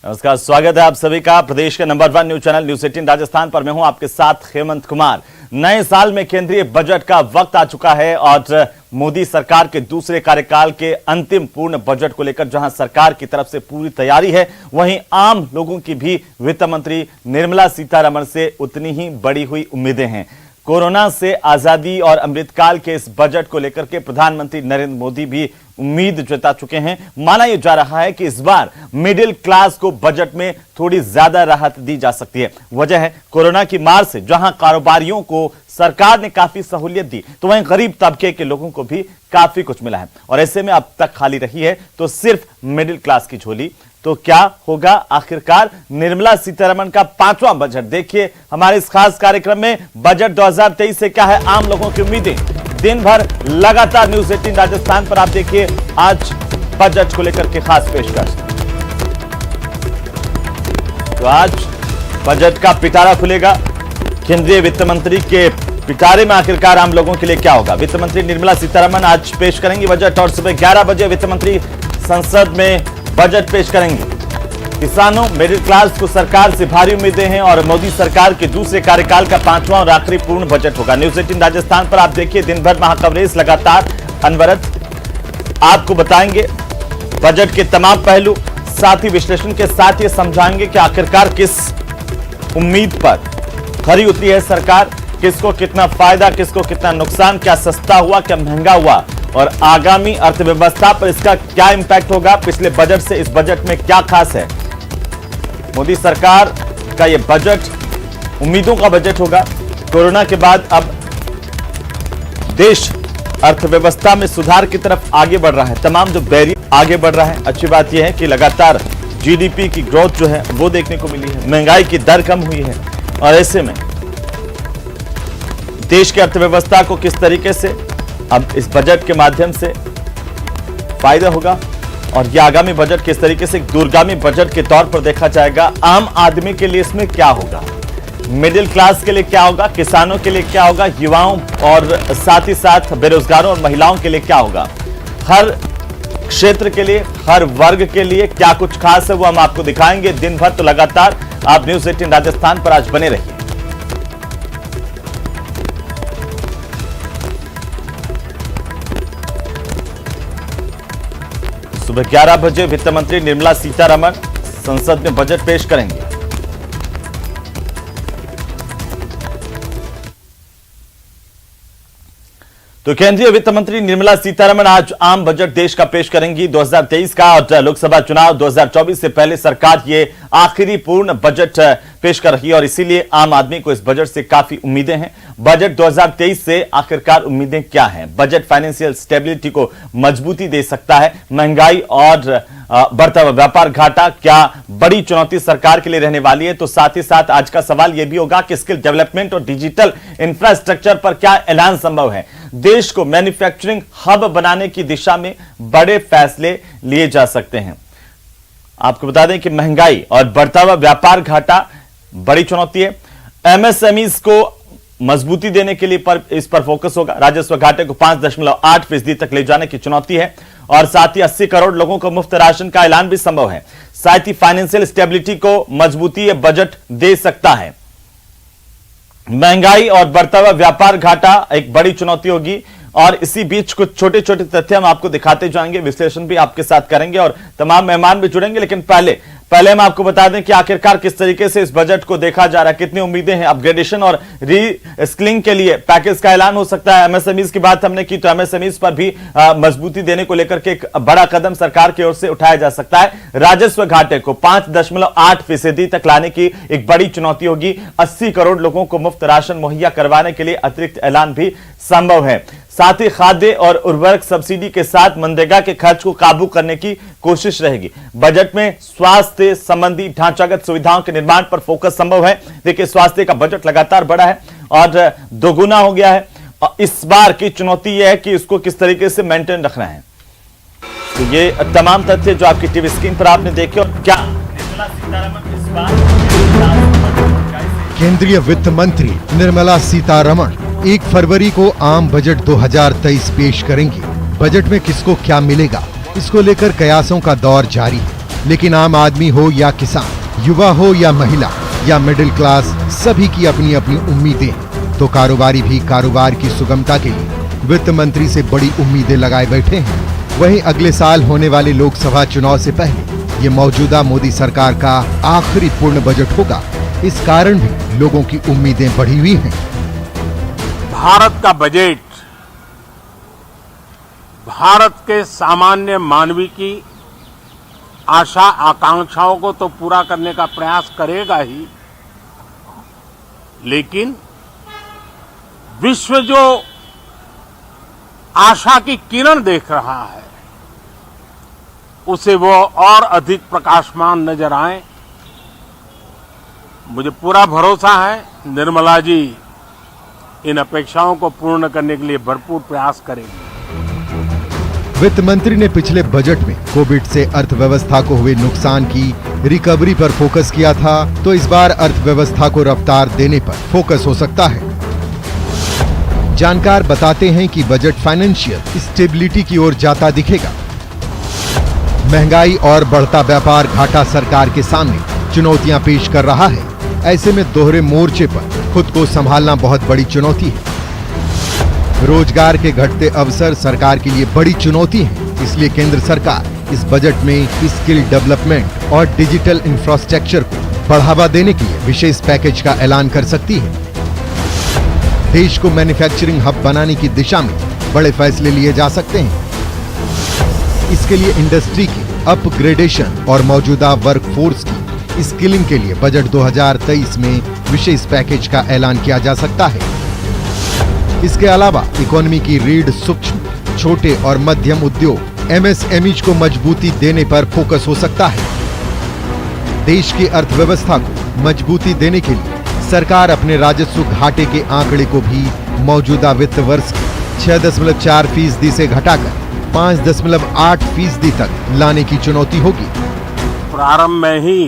नमस्कार, स्वागत है आप सभी का प्रदेश के number 1 news channel news 18 Rajasthan पर। मैं हूं आपके साथ हेमंत कुमार। नए साल में केंद्रीय बजट का वक्त आ चुका है और मोदी सरकार के दूसरे कार्यकाल के अंतिम पूर्ण बजट को लेकर जहां सरकार की तरफ से पूरी तैयारी है, वहीं आम लोगों की भी वित्त मंत्री निर्मला सीतारमण से उतनी ही बढ़ी हुई उम्मीदें हैं। कोरोना से आजादी और अमृतकाल के इस बजट को लेकर के प्रधानमंत्री नरेंद्र मोदी भी उम्मीद जता चुके हैं। माना यह जा रहा है कि इस बार मिडिल क्लास को बजट में थोड़ी ज्यादा राहत दी जा सकती है। वजह है कोरोना की मार से जहां कारोबारियों को सरकार ने काफी सहूलियत दी, तो वहीं गरीब तबके के लोगों को भी काफी कुछ मिला है। और ऐसे में अब तक खाली रही है तो सिर्फ मिडिल क्लास की झोली। तो क्या होगा आखिरकार निर्मला सीतारमण का 5वां बजट? देखिए हमारे इस खास कार्यक्रम में बजट 2023 से क्या है आम लोगों की उम्मीदें। दिन भर लगातार न्यूज 18 राजस्थान पर आप देखिए आज बजट को लेकर के खास पेशकश। तो आज बजट का पिटारा खुलेगा। केंद्रीय वित्त मंत्री के पिटारे में आखिरकार आम लोगों के लिए क्या होगा? वित्त मंत्री निर्मला सीतारमण आज पेश करेंगी बजट और सुबह 11 बजे वित्त मंत्री संसद में बजट पेश करेंगे। किसानों, मिडिल क्लास को सरकार से भारी उम्मीदें हैं और मोदी सरकार के दूसरे कार्यकाल का 5वां और आखिरी पूर्ण बजट होगा। न्यूज 18 राजस्थान पर आप देखिए दिन भर महाकवरेज लगातार अनवरत आपको बताएंगे बजट के तमाम पहलू, साथ ही विश्लेषण के साथ ये समझाएंगे कि आखिरकार किस उम्मीद पर खरी उतरी है सरकार, किसको कितना फायदा, किसको कितना नुकसान, क्या सस्ता हुआ, क्या महंगा हुआ और आगामी अर्थव्यवस्था पर इसका क्या इंपैक्ट होगा। पिछले बजट से इस बजट में क्या खास है? मोदी सरकार का यह बजट उम्मीदों का बजट होगा। कोरोना के बाद अब देश अर्थव्यवस्था में सुधार की तरफ आगे बढ़ रहा है, तमाम जो बैरियर आगे बढ़ रहा है। अच्छी बात यह है कि लगातार जीडीपी की ग्रोथ जो है वो देखने को मिली है, महंगाई की दर कम हुई है और ऐसे में देश की अर्थव्यवस्था को किस तरीके से अब इस बजट के माध्यम से फायदा होगा और यह आगामी बजट किस तरीके से दूरगामी बजट के तौर पर देखा जाएगा। आम आदमी के लिए इसमें क्या होगा, मिडिल क्लास के लिए क्या होगा, किसानों के लिए क्या होगा, युवाओं और साथ ही साथ बेरोजगारों और महिलाओं के लिए क्या होगा। हर क्षेत्र के लिए, हर वर्ग के लिए क्या कुछ खास है वो हम आपको दिखाएंगे दिन भर। तो लगातार आप न्यूज 18 राजस्थान पर आज बने रहिए। सुबह 11 बजे वित्त मंत्री निर्मला सीतारमण संसद में बजट पेश करेंगे। तो केंद्रीय वित्त मंत्री निर्मला सीतारमण आज आम बजट देश का पेश करेंगी 2023 का और लोकसभा चुनाव 2024 से पहले सरकार ये आखिरी पूर्ण बजट पेश कर रही है और इसीलिए आम आदमी को इस बजट से काफी उम्मीदें हैं। बजट 2023 से आखिरकार उम्मीदें क्या हैं? बजट फाइनेंशियल स्टेबिलिटी को मजबूती दे सकता है। महंगाई और बढ़ता हुआ व्यापार घाटा क्या बड़ी चुनौती सरकार के लिए रहने वाली है? तो साथ ही साथ आज का सवाल यह भी होगा कि स्किल डेवलपमेंट और डिजिटल इंफ्रास्ट्रक्चर पर क्या ऐलान संभव है? देश को मैन्युफैक्चरिंग हब बनाने की दिशा में बड़े फैसले लिए जा सकते हैं। आपको बता दें कि महंगाई और बढ़ता हुआ व्यापार घाटा बड़ी चुनौती है। एमएसएमईज को मजबूती देने के लिए इस पर फोकस होगा। राजस्व घाटे को 5.8% तक ले जाने की चुनौती है और साथ ही 80 करोड़ लोगों को मुफ्त राशन का ऐलान भी संभव है। साथ ही फाइनेंशियल स्टेबिलिटी को मजबूती यह बजट दे सकता है। महंगाई और बढ़ता हुआ व्यापार घाटा एक बड़ी चुनौती होगी और इसी बीच कुछ छोटे छोटे तथ्य हम आपको दिखाते जाएंगे, विश्लेषण भी आपके साथ करेंगे और तमाम मेहमान भी जुड़ेंगे। लेकिन पहले हम आपको बता दें कि आखिरकार किस तरीके से इस बजट को देखा जा रहा है, कितनी उम्मीदें हैं। अपग्रेडेशन और री स्किलिंग के लिए पैकेज का ऐलान हो सकता है। एमएसएमईज की बात हमने की तो एमएसएमईज पर भी मजबूती देने को लेकर के एक बड़ा कदम सरकार की ओर से उठाया जा सकता है। राजस्व घाटे को 5.8% तक लाने की एक बड़ी चुनौती होगी। 80 करोड़ लोगों को मुफ्त राशन मुहैया करवाने के लिए अतिरिक्त ऐलान भी संभव है। साथ ही खाद्य और उर्वरक सब्सिडी के साथ मनरेगा के खर्च को काबू करने की कोशिश रहेगी। बजट में स्वास्थ्य संबंधी ढांचागत सुविधाओं के निर्माण पर फोकस संभव है। देखिए स्वास्थ्य का बजट लगातार बढ़ा है और दोगुना हो गया है। इस बार की चुनौती यह है कि इसको किस तरीके से मेंटेन रखना है। तो ये तमाम तथ्य जो आपकी टीवी स्क्रीन पर आपने देखे और क्या निर्मला सीतारमण इस बार केंद्रीय वित्त मंत्री निर्मला सीतारमण 1 फरवरी को आम बजट 2023 पेश करेंगी। बजट में किसको क्या मिलेगा, इसको लेकर कयासों का दौर जारी है। लेकिन आम आदमी हो या किसान, युवा हो या महिला या मिडिल क्लास, सभी की अपनी अपनी उम्मीदें हैं। तो कारोबारी भी कारोबार की सुगमता के लिए वित्त मंत्री से बड़ी उम्मीदें लगाए बैठे हैं। वहीं अगले साल होने वाले लोकसभा चुनाव से पहले ये मौजूदा मोदी सरकार का आखिरी पूर्ण बजट होगा। इस कारण भी लोगों की उम्मीदें बढ़ी हुई हैं। भारत का बजट भारत के सामान्य मानवी की आशा आकांक्षाओं को तो पूरा करने का प्रयास करेगा ही, लेकिन विश्व जो आशा की किरण देख रहा है उसे वो और अधिक प्रकाशमान नजर आए। मुझे पूरा भरोसा है निर्मला जी इन अपेक्षाओं को पूर्ण करने के लिए भरपूर प्रयास करेंगी। वित्त मंत्री ने पिछले बजट में कोविड से अर्थव्यवस्था को हुए नुकसान की रिकवरी पर फोकस किया था, तो इस बार अर्थव्यवस्था को रफ्तार देने पर फोकस हो सकता है। जानकार बताते हैं कि बजट फाइनेंशियल स्टेबिलिटी की ओर जाता दिखेगा। महंगाई और बढ़ता व्यापार घाटा सरकार के सामने चुनौतियां पेश कर रहा है। ऐसे में दोहरे मोर्चे पर खुद को संभालना बहुत बड़ी चुनौती है। रोजगार के घटते अवसर सरकार के लिए बड़ी चुनौती है। इसलिए केंद्र सरकार इस बजट में स्किल डेवलपमेंट और डिजिटल इंफ्रास्ट्रक्चर को बढ़ावा देने के लिए विशेष पैकेज का ऐलान कर सकती है। देश को मैन्युफैक्चरिंग हब बनाने की दिशा में बड़े फैसले लिए जा सकते हैं। इसके लिए इंडस्ट्री के अपग्रेडेशन और मौजूदा वर्कफोर्स की स्किलिंग के लिए बजट 2023 में विशेष पैकेज का ऐलान किया जा सकता है। इसके अलावा इकोनॉमी की रीढ़ सूक्ष्म, छोटे और मध्यम उद्योग एमएसएमई को मजबूती देने पर फोकस हो सकता है। देश की अर्थव्यवस्था को मजबूती देने के लिए सरकार अपने राजस्व घाटे के आंकड़े को भी मौजूदा वित्त वर्ष के 6.4% से घटाकर 5.8% तक लाने की चुनौती होगी। प्रारंभ में ही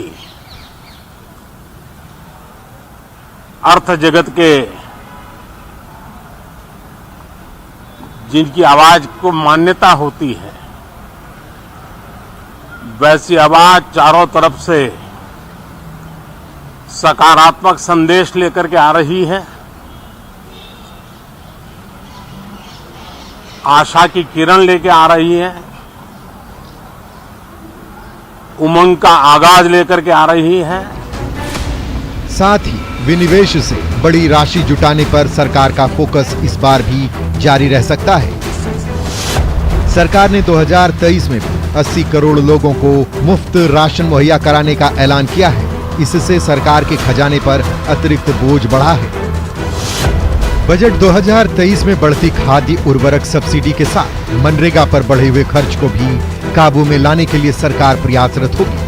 अर्थ जगत के जिनकी आवाज को मान्यता होती है, वैसी आवाज चारों तरफ से सकारात्मक संदेश लेकर के आ रही है। आशा की किरण लेके आ रही है, उमंग का आगाज लेकर के आ रही है। साथ ही विनिवेश से बड़ी राशि जुटाने पर सरकार का फोकस इस बार भी जारी रह सकता है। सरकार ने 2023 में भी 80 करोड़ लोगों को मुफ्त राशन मुहैया कराने का ऐलान किया है। इससे सरकार के खजाने पर अतिरिक्त बोझ बढ़ा है। बजट 2023 में बढ़ती खाद्य उर्वरक सब्सिडी के साथ मनरेगा पर बढ़े हुए खर्च को भी काबू में लाने के लिए सरकार प्रयासरत होगी।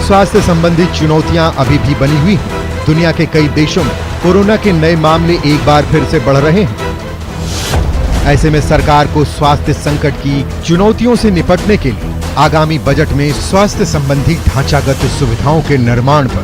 स्वास्थ्य संबंधी चुनौतियां अभी भी बनी हुई हैं। दुनिया के कई देशों में कोरोना के नए मामले एक बार फिर से बढ़ रहे हैं। ऐसे में सरकार को स्वास्थ्य संकट की चुनौतियों से निपटने के लिए आगामी बजट में स्वास्थ्य संबंधी ढांचागत सुविधाओं के निर्माण पर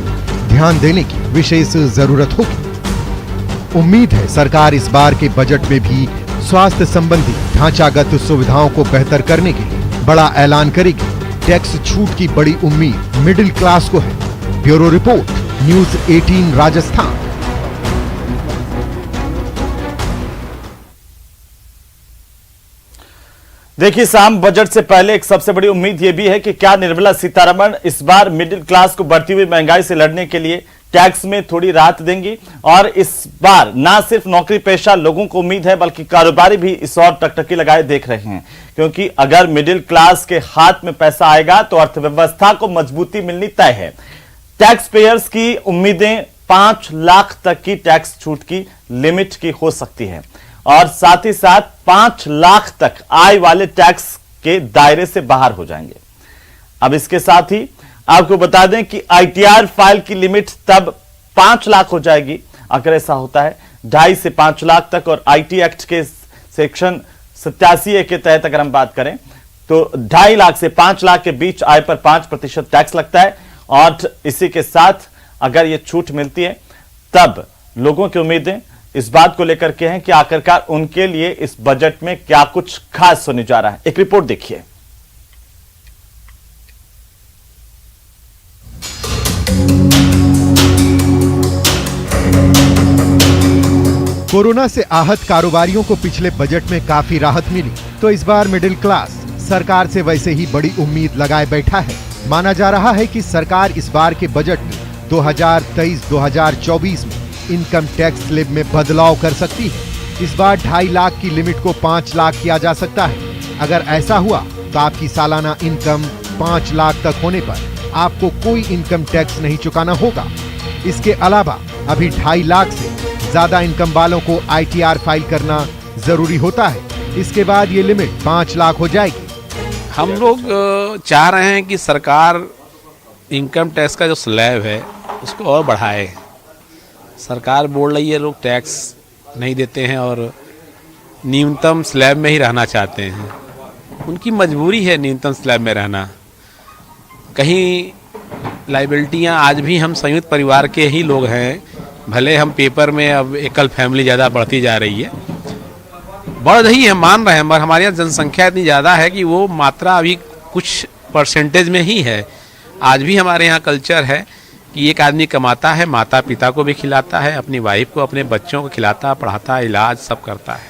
ध्यान देने की विशेष जरूरत होगी। उम्मीद है सरकार इस बार के बजट में भी स्वास्थ्य संबंधी ढांचागत सुविधाओं को बेहतर करने के लिए बड़ा ऐलान करेगी। टैक्स छूट की बड़ी उम्मीद मिडिल क्लास को है। Bureau report, news 18 Rajasthan. देखिए साहब, बजट से पहले एक सबसे बड़ी उम्मीद यह भी है कि क्या निर्मला सीतारमण इस बार मिडिल क्लास को बढ़ती हुई महंगाई से लड़ने के लिए टैक्स में थोड़ी राहत देंगी। और इस बार ना सिर्फ नौकरी पेशा लोगों को उम्मीद है, बल्कि कारोबारी भी इस और टकटकी लगाए देख रहे हैं। क्योंकि अगर मिडिल क्लास के हाथ में पैसा आएगा तो अर्थव्यवस्था को मजबूती मिलनी तय है। टैक्स पेयर्स की उम्मीदें 5 लाख तक की टैक्स छूट की लिमिट की हो सकती है और साथ ही साथ 5 लाख तक आय वाले टैक्स के दायरे से बाहर हो जाएंगे। अब इसके साथ ही आपको बता दें कि आईटीआर फाइल की लिमिट तब 5 लाख हो जाएगी अगर ऐसा होता है 2.5 से 5 लाख तक। और आईटी एक्ट के सेक्शन 87A के तहत अगर हम बात करें तो 2.5 लाख से 5 लाख के बीच आय पर 5% टैक्स लगता है। और इसी के साथ अगर यह छूट मिलती है तब लोगों की उम्मीदें इस बात को लेकर के हैं कि आखिरकार उनके लिए इस बजट में क्या कुछ खास होने जा रहा है। एक रिपोर्ट देखिए। कोरोना से आहत कारोबारियों को पिछले बजट में काफी राहत मिली, तो इस बार मिडिल क्लास सरकार से वैसे ही बड़ी उम्मीद लगाए बैठा है। माना जा रहा है कि सरकार इस बार के बजट में 2023-2024 में इनकम टैक्स स्लैब में बदलाव कर सकती है। इस बार 2.5 लाख की लिमिट को 5 लाख किया जा सकता है। अगर ऐसा हुआ तो आपकी सालाना इनकम 5 लाख तक होने पर आपको कोई इनकम टैक्स नहीं चुकाना होगा। इसके अलावा अभी 2.5 लाख से ज्यादा इनकम वालों को ITR फाइल करना जरूरी होता है। इसके बाद ये लिमिट 5 लाख हो जाएगी। हम लोग चाह रहे हैं कि सरकार इनकम टैक्स का जो स्लैब है उसको और बढ़ाए। सरकार बोल रही है लोग टैक्स नहीं देते हैं और न्यूनतम स्लैब में ही रहना चाहते हैं। उनकी मजबूरी है न्यूनतम स्लैब में रहना। कहीं लाइबिलिटियाँ आज भी हम संयुक्त परिवार के ही लोग हैं, भले हम पेपर में अब एकल फैमिली ज़्यादा बढ़ती जा रही है, बढ़ रही है, मान रहे हैं, मगर हमारे यहाँ जनसंख्या इतनी ज़्यादा है कि वो मात्रा अभी कुछ परसेंटेज में ही है। आज भी हमारे यहाँ कल्चर है कि एक आदमी कमाता है, माता पिता को भी खिलाता है, अपनी वाइफ को, अपने बच्चों को खिलाता, पढ़ाता, इलाज सब करता है।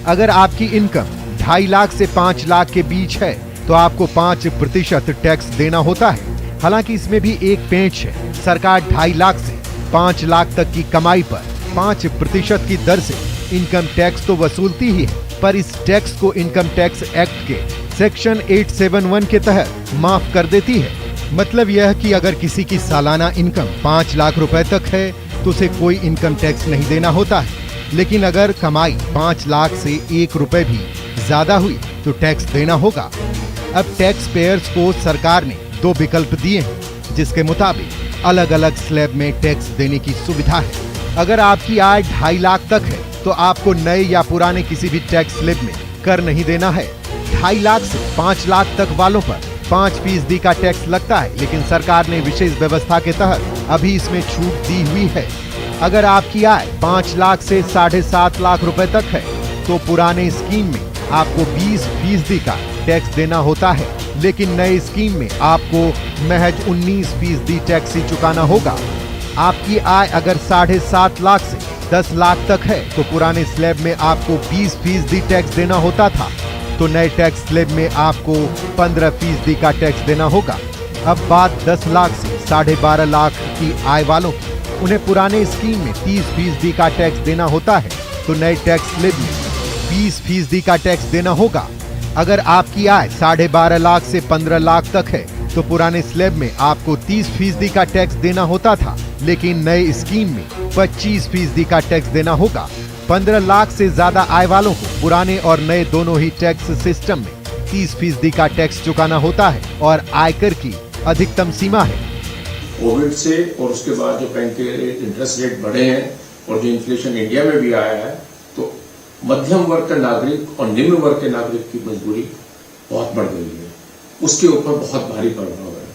अगर आपकी इनकम 2.5 लाख से 5 लाख के बीच है तो आपको 5% टैक्स देना होता है। हालांकि इसमें भी एक पेंच है। सरकार 2.5 लाख से 5 लाख तक की कमाई पर 5% की दर से इनकम टैक्स तो वसूलती ही है, पर इस टैक्स को इनकम टैक्स एक्ट के सेक्शन 871 के तहत माफ कर देती है। मतलब यह कि अगर किसी की सालाना इनकम 5 लाख रुपए तक है तो उसे कोई इनकम टैक्स नहीं देना होता है। लेकिन अगर कमाई 5 लाख से 1 रुपए भी ज्यादा हुई तो टैक्स देना होगा। अब टैक्स पेयर्स को सरकार ने 2 विकल्प दिए हैं, जिसके मुताबिक अलग अलग स्लैब में टैक्स देने की सुविधा है। अगर आपकी आय 2.5 लाख तक है तो आपको नए या पुराने किसी भी टैक्स स्लैब में कर नहीं देना है। 2.5 लाख से 5 लाख तक वालों पर 5% का टैक्स लगता है, लेकिन सरकार ने विशेष व्यवस्था के तहत अभी इसमें छूट दी हुई है। अगर आपकी आय 5 लाख से 7.5 लाख रुपए तक है तो पुराने स्कीम में आपको 20% का टैक्स देना होता है, लेकिन नए स्कीम में आपको महज 19% टैक्स ही चुकाना होगा। आपकी आय अगर 7.5 लाख से 10 लाख तक है तो पुराने स्लैब में आपको 20% टैक्स देना होता था, तो नए टैक्स स्लैब में आपको 15% का टैक्स देना होगा। अब बात 10 लाख से 12.5 लाख की आय वालों की, उन्हें पुराने स्कीम में 30% का टैक्स देना होता है, तो नए टैक्स स्लैब में 20% का टैक्स देना होगा। अगर आपकी आय 12.5 लाख से 15 लाख तक है तो पुराने स्लैब में आपको 30% का टैक्स देना होता था, लेकिन नए स्कीम में 25% का टैक्स देना होगा। 15 लाख से ज्यादा आय वालों को पुराने और नए दोनों ही टैक्स सिस्टम में 30% का टैक्स चुकाना होता है और आयकर की अधिकतम सीमा है। कोविड से और उसके बाद जो बैंक के इंटरेस्ट रेट बढ़े हैं और जो इन्फ्लेशन इंडिया में भी आया है, तो मध्यम वर्ग का नागरिक और निम्न वर्ग के नागरिक की मजबूरी बहुत बढ़ गई है। उसके ऊपर बहुत भारी प्रभाव है।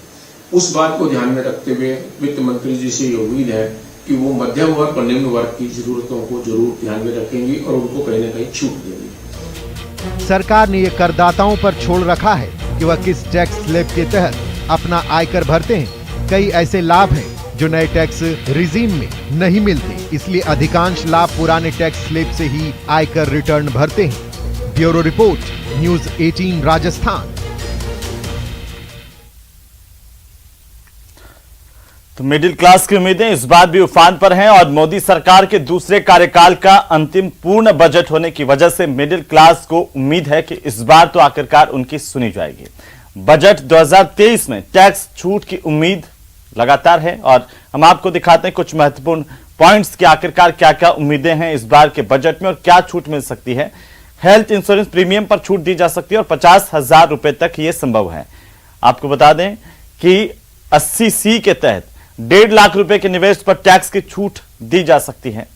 उस बात को ध्यान में रखते हुए वित्त मंत्री जी से ये उम्मीद है कि वो मध्यम वर्ग और निम्न वर्ग की जरूरतों को जरूर ध्यान में रखेंगी और उनको कहीं न कहीं छूट देंगी। सरकार ने ये करदाताओं पर छोड़ रखा है कि वह किस टैक्स स्लैब के तहत अपना आयकर भरते हैं। कई ऐसे लाभ हैं जो नए टैक्स रिजीम में नहीं मिलते, इसलिए अधिकांश लाभ पुराने टैक्स स्लैब से ही आयकर रिटर्न भरते हैं। Bureau report, news 18 Rajasthan. तो मिडिल क्लास की उम्मीदें इस बार भी उफान पर हैं और मोदी सरकार के दूसरे कार्यकाल का अंतिम पूर्ण बजट होने की वजह से मिडिल क्लास को उम्मीद है कि इस बार तो आखिरकार उनकी सुनी जाएगी। बजट 2023 में टैक्स छूट की उम्मीद लगातार है और हम आपको दिखाते हैं कुछ महत्वपूर्ण पॉइंट्स कि आखिरकार क्या क्या उम्मीदें हैं इस बार के बजट में और क्या छूट मिल सकती है। हेल्थ इंश्योरेंस प्रीमियम पर छूट दी जा सकती है और 50,000 रुपए तक यह संभव है। आपको बता दें कि 80C के तहत 1.5 लाख रुपए के निवेश पर टैक्स की छूट दी जा सकती है।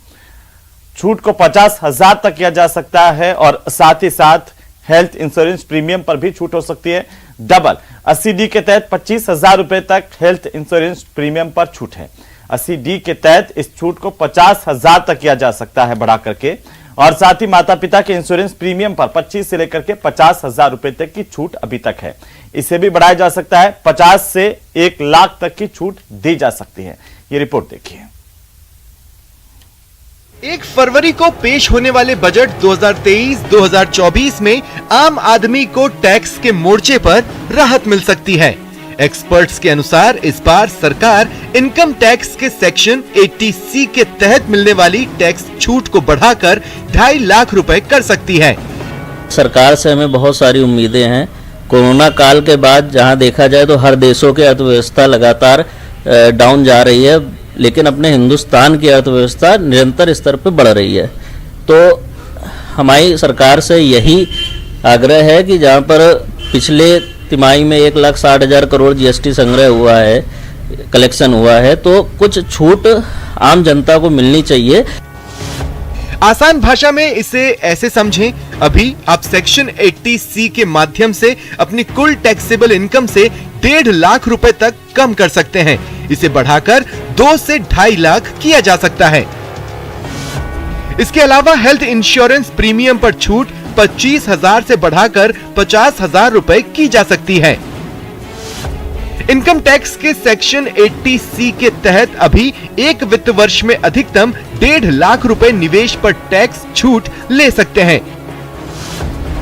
छूट को 50,000 तक किया जा सकता है और साथ ही साथ हेल्थ इंश्योरेंस प्रीमियम पर भी छूट हो सकती है डबल। 80D के तहत 25,000 रुपए तक हेल्थ इंश्योरेंस प्रीमियम पर छूट है। 80D के तहत इस छूट को 50,000 तक किया जा सकता है बढ़ा करके, और साथ ही माता पिता के इंश्योरेंस प्रीमियम पर 25 से लेकर के 50,000 रुपए तक की छूट अभी तक है। इसे भी बढ़ाया जा सकता है, 50 से 1 लाख तक की छूट दी जा सकती है। ये रिपोर्ट देखिए। 1 फरवरी को पेश होने वाले बजट 2023-2024 में आम आदमी को टैक्स के मोर्चे पर राहत मिल सकती है। एक्सपर्ट्स के अनुसार इस बार सरकार इनकम टैक्स के सेक्शन 80C के तहत मिलने वाली टैक्स छूट को बढ़ाकर 2.5 लाख रुपए कर सकती है। सरकार से हमें बहुत सारी उम्मीदें हैं। कोरोना काल के बाद जहां देखा जाए तो हर देशों की अर्थव्यवस्था लगातार डाउन जा रही है, लेकिन अपने हिंदुस्तान की अर्थव्यवस्था निरंतर स्तर पर बढ़ रही है। तो हमारी सरकार से यही आग्रह है कि जहां पर पिछले तिमाही में 1,60,000 करोड़ जीएसटी संग्रह हुआ है, कलेक्शन हुआ है, तो कुछ छूट आम जनता को मिलनी चाहिए। आसान भाषा में इसे ऐसे समझें, अभी आप सेक्शन 80C के माध्यम से अपनी कुल टैक्सेबल इनकम से 1.5 लाख रुपए तक कम कर सकते हैं। इसे बढ़ाकर 2 से 2.5 लाख किया जा सकता है। इसके अलावा हेल्थ इंश्योरेंस प्रीमियम पर छूट 25,000 से बढ़ाकर 50,000 रुपए की जा सकती है। इनकम टैक्स के सेक्शन 80C के तहत अभी एक वित्त वर्ष में अधिकतम 1.5 लाख रुपए निवेश पर टैक्स छूट ले सकते हैं।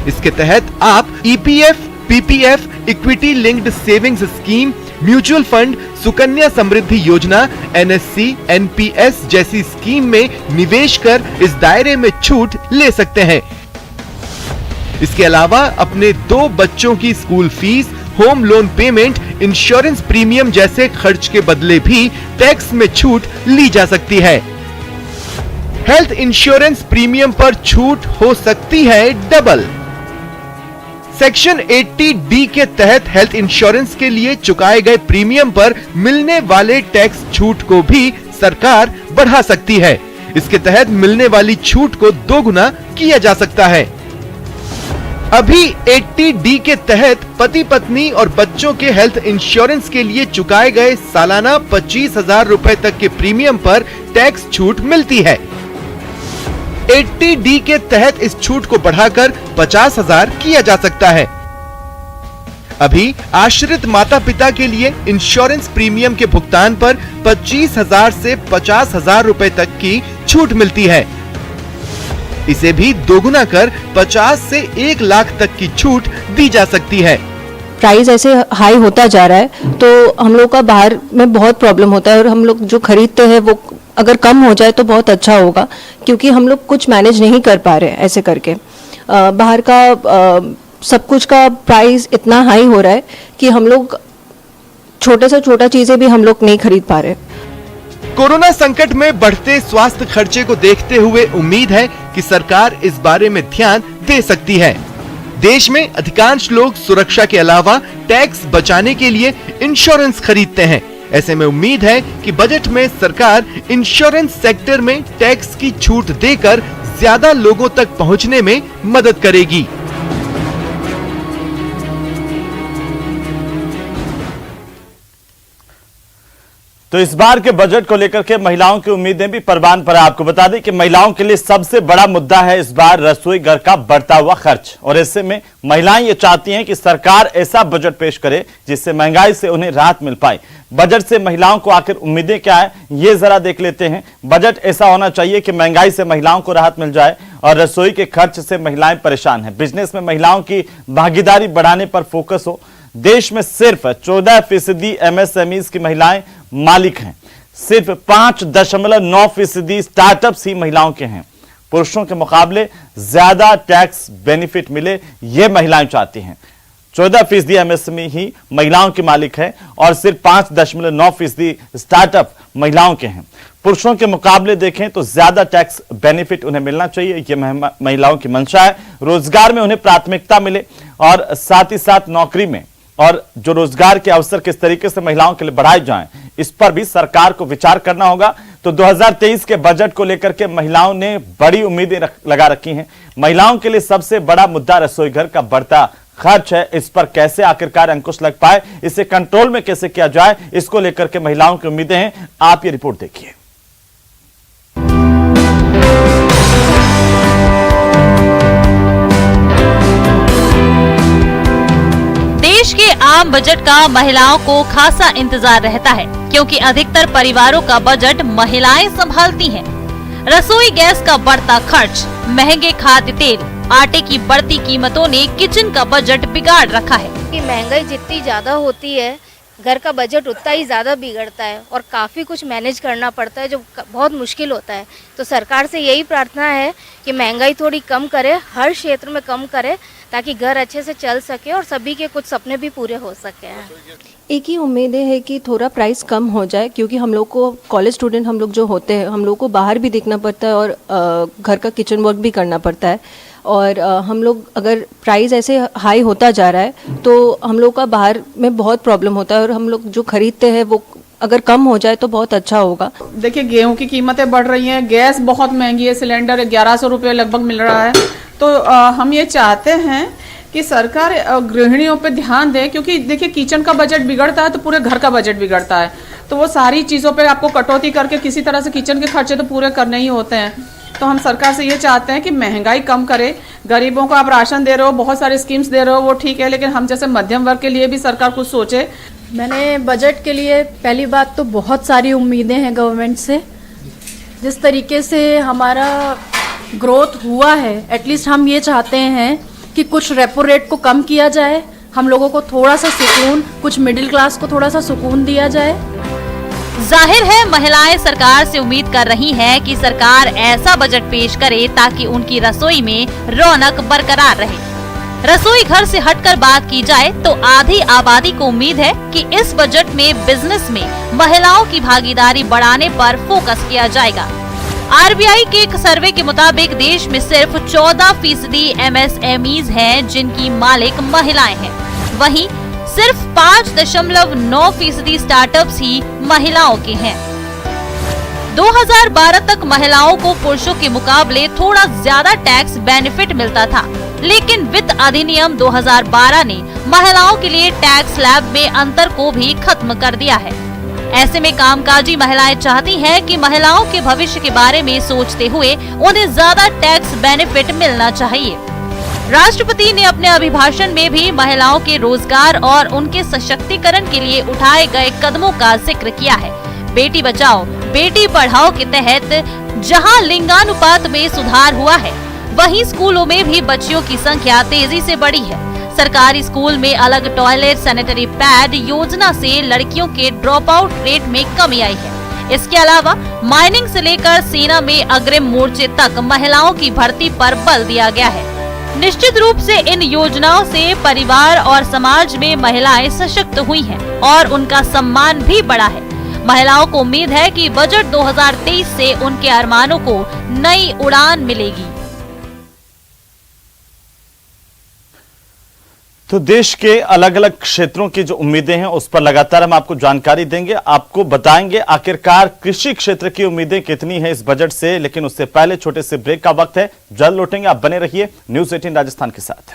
इसके तहत आप EPF, PPF, equity linked savings scheme, mutual fund, Sukanya Samriddhi Yojana, NSC, NPS जैसी स्कीम में निवेश कर इस दायरे में छूट ले सकते हैं। इसके अलावा अपने 2 बच्चों की school fees, home loan payment, insurance premium जैसे खर्च के बदले भी टैक्स में छूट ली जा सकती है। हेल्थ इंश्योरेंस प्रीमियम पर छूट हो सकती है डबल। सेक्शन 80D के तहत हेल्थ इंश्योरेंस के लिए चुकाए गए प्रीमियम पर मिलने वाले टैक्स छूट को भी सरकार बढ़ा सकती है। इसके तहत मिलने वाली छूट को 2 गुना किया जा सकता है। अभी 80D के तहत पति पत्नी और बच्चों के हेल्थ इंश्योरेंस के लिए चुकाए गए सालाना 25,000 रुपए तक के प्रीमियम पर टैक्स छूट मिलती है। 80D के तहत इस छूट को बढ़ाकर 50,000 किया जा सकता है। अभी आश्रित माता पिता के लिए इंश्योरेंस प्रीमियम के भुगतान पर 25,000 से 50,000 रुपए तक की छूट मिलती है। इसे भी दोगुना कर 50 से 1 लाख तक की छूट दी जा सकती है। प्राइस ऐसे हाई होता जा रहा है तो हम लोग का बाहर में बहुत प्रॉब्लम होता है, और हम लोग जो खरीदते हैं वो अगर कम हो जाए तो बहुत अच्छा होगा, क्योंकि हम लोग कुछ मैनेज नहीं कर पा रहे ऐसे करके। बाहर का सब कुछ का प्राइस इतना हाई हो रहा है कि हम लोग छोटे से छोटा चीजें भी हम लोग नहीं खरीद पा रहे। कोरोना संकट में बढ़ते स्वास्थ्य खर्चे को देखते हुए उम्मीद है कि सरकार इस बारे में ध्यान दे सकती है। देश में अधिकांश लोग सुरक्षा के अलावा टैक्स बचाने के लिए इंश्योरेंस खरीदते हैं। ऐसे में उम्मीद है कि बजट में सरकार इंश्योरेंस सेक्टर में टैक्स की छूट देकर ज्यादा लोगों तक पहुंचने में मदद करेगी। तो इस बार के बजट को लेकर के महिलाओं की उम्मीदें भी परवान पर है। आपको बता दें कि महिलाओं के लिए सबसे बड़ा मुद्दा है इस बार रसोई घर का बढ़ता हुआ खर्च, और ऐसे में महिलाएं ये चाहती हैं कि सरकार ऐसा बजट पेश करे जिससे महंगाई से उन्हें राहत मिल पाए। बजट से महिलाओं को आखिर उम्मीदें क्या है, ये जरा देख लेते हैं। बजट ऐसा होना चाहिए कि महंगाई से महिलाओं को राहत मिल जाए और रसोई के खर्च से महिलाएं परेशान हैं। बिजनेस में महिलाओं की भागीदारी बढ़ाने पर फोकस हो। देश में सिर्फ 14% एमएसएमई की महिलाएं मालिक हैं, सिर्फ 5.9% स्टार्टअप्स ही महिलाओं के हैं। पुरुषों के मुकाबले ज्यादा टैक्स बेनिफिट मिले, ये महिलाएं चाहती हैं। 14% एमएसएमई ही महिलाओं के मालिक है और सिर्फ 5.9% स्टार्टअप महिलाओं के हैं। पुरुषों के मुकाबले देखें तो ज्यादा टैक्स बेनिफिट उन्हें मिलना चाहिए, ये महिलाओं की मंशा है। रोजगार में उन्हें प्राथमिकता मिले और साथ ही साथ नौकरी में और जो रोजगार के अवसर किस तरीके से महिलाओं के लिए बढ़ाए जाएं, इस पर भी सरकार को विचार करना होगा। तो 2023 के बजट को लेकर के महिलाओं ने बड़ी उम्मीदें लगा रखी हैं। महिलाओं के लिए सबसे बड़ा मुद्दा रसोई घर का बढ़ता खर्च है। इस पर कैसे आखिरकार अंकुश लग पाए, इसे कंट्रोल में कैसे किया जाए, इसको लेकर के महिलाओं की उम्मीदें हैं। आप ये रिपोर्ट देखिए। देश के आम बजट का महिलाओं को खासा इंतजार रहता है, क्योंकि अधिकतर परिवारों का बजट महिलाएं संभालती हैं। रसोई गैस का बढ़ता खर्च, महंगे खाद्य तेल, आटे की बढ़ती कीमतों ने किचन का बजट बिगाड़ रखा है। कि महंगाई जितनी ज़्यादा होती है, घर का बजट उतना ही ज़्यादा बिगड़ता है और काफ़ी कुछ मैनेज करना पड़ता है जो बहुत मुश्किल होता है। तो सरकार से यही प्रार्थना है कि महंगाई थोड़ी कम करे, हर क्षेत्र में कम करे, ताकि घर अच्छे से चल सके और सभी के कुछ सपने भी पूरे हो सके। एक ही उम्मीद है कि थोड़ा प्राइस कम हो जाए, क्योंकि हम लोग को कॉलेज स्टूडेंट हम लोग जो होते हैं, हम लोग को बाहर भी देखना पड़ता है और घर का किचन वर्क भी करना पड़ता है। और हम लोग अगर प्राइस ऐसे हाई होता जा रहा है तो हम लोग का बाहर में बहुत प्रॉब्लम होता है और हम लोग जो खरीदते हैं वो अगर कम हो जाए तो बहुत अच्छा होगा। देखिए, गेहूं की कीमतें बढ़ रही हैं, गैस बहुत महंगी है, सिलेंडर 1100 रुपये लगभग मिल रहा है। तो हम ये चाहते हैं कि सरकार गृहिणियों पे ध्यान दे, क्योंकि देखिए किचन का बजट बिगड़ता है तो पूरे घर का बजट बिगड़ता है। तो वो सारी चीज़ों पे आपको कटौती करके किसी तरह से किचन के खर्चे तो पूरे करने ही होते हैं। तो हम सरकार से ये चाहते हैं कि महंगाई कम करे। गरीबों को आप राशन दे रहे हो, बहुत सारे स्कीम्स दे रहे हो, वो ठीक है, लेकिन हम जैसे मध्यम वर्ग के लिए भी सरकार कुछ सोचे। मैंने बजट के लिए पहली बात तो बहुत सारी उम्मीदें हैं गवर्नमेंट से। जिस तरीके से हमारा ग्रोथ हुआ है, एटलीस्ट हम ये चाहते हैं कि कुछ रेपो रेट को कम किया जाए, हम लोगों को थोड़ा सा सुकून, कुछ मिडिल क्लास को थोड़ा सा सुकून दिया जाए। जाहिर है महिलाएं सरकार से उम्मीद कर रही हैं कि सरकार ऐसा बजट पेश करे ताकि उनकी रसोई में रौनक बरकरार रहे। रसोई घर से हटकर बात की जाए तो आधी आबादी को उम्मीद है कि इस बजट में बिजनेस में महिलाओं की भागीदारी बढ़ाने पर फोकस किया जाएगा। आरबीआई के एक सर्वे के मुताबिक देश में सिर्फ 14% MSMEs हैं जिनकी मालिक महिलाएं हैं। वहीं सिर्फ 5.9% स्टार्टअप्स ही महिलाओं के हैं। 2012 तक महिलाओं को पुरुषों के मुकाबले थोड़ा ज्यादा टैक्स बेनिफिट मिलता था, लेकिन वित्त अधिनियम 2012 ने महिलाओं के लिए टैक्स स्लैब में अंतर को भी खत्म कर दिया है। ऐसे में कामकाजी महिलाएं चाहती हैं कि महिलाओं के भविष्य के बारे में सोचते हुए उन्हें ज्यादा टैक्स बेनिफिट मिलना चाहिए। राष्ट्रपति ने अपने अभिभाषण में भी महिलाओं के रोजगार और उनके सशक्तिकरण के लिए उठाए गए कदमों का जिक्र किया है। बेटी बचाओ बेटी पढ़ाओ के तहत जहां लिंगानुपात में सुधार हुआ है, वहीं स्कूलों में भी बच्चियों की संख्या तेजी से बढ़ी है। सरकारी स्कूल में अलग टॉयलेट, सैनिटरी पैड योजना से लड़कियों के ड्रॉप आउट रेट में कमी आई है। इसके अलावा माइनिंग से लेकर सेना में अग्रिम मोर्चे तक महिलाओं की भर्ती पर बल दिया गया है। निश्चित रूप से इन योजनाओं से परिवार और समाज में महिलाएं सशक्त हुई हैं और उनका सम्मान भी बढ़ा है। महिलाओं को उम्मीद है कि बजट 2023 से उनके अरमानों को नई उड़ान मिलेगी। तो देश के अलग अलग क्षेत्रों की जो उम्मीदें हैं उस पर लगातार हम आपको जानकारी देंगे, आपको बताएंगे आखिरकार कृषि क्षेत्र की उम्मीदें कितनी हैं इस बजट से। लेकिन उससे पहले छोटे से ब्रेक का वक्त है, जल्द लौटेंगे, आप बने रहिए न्यूज़ 18 राजस्थान के साथ।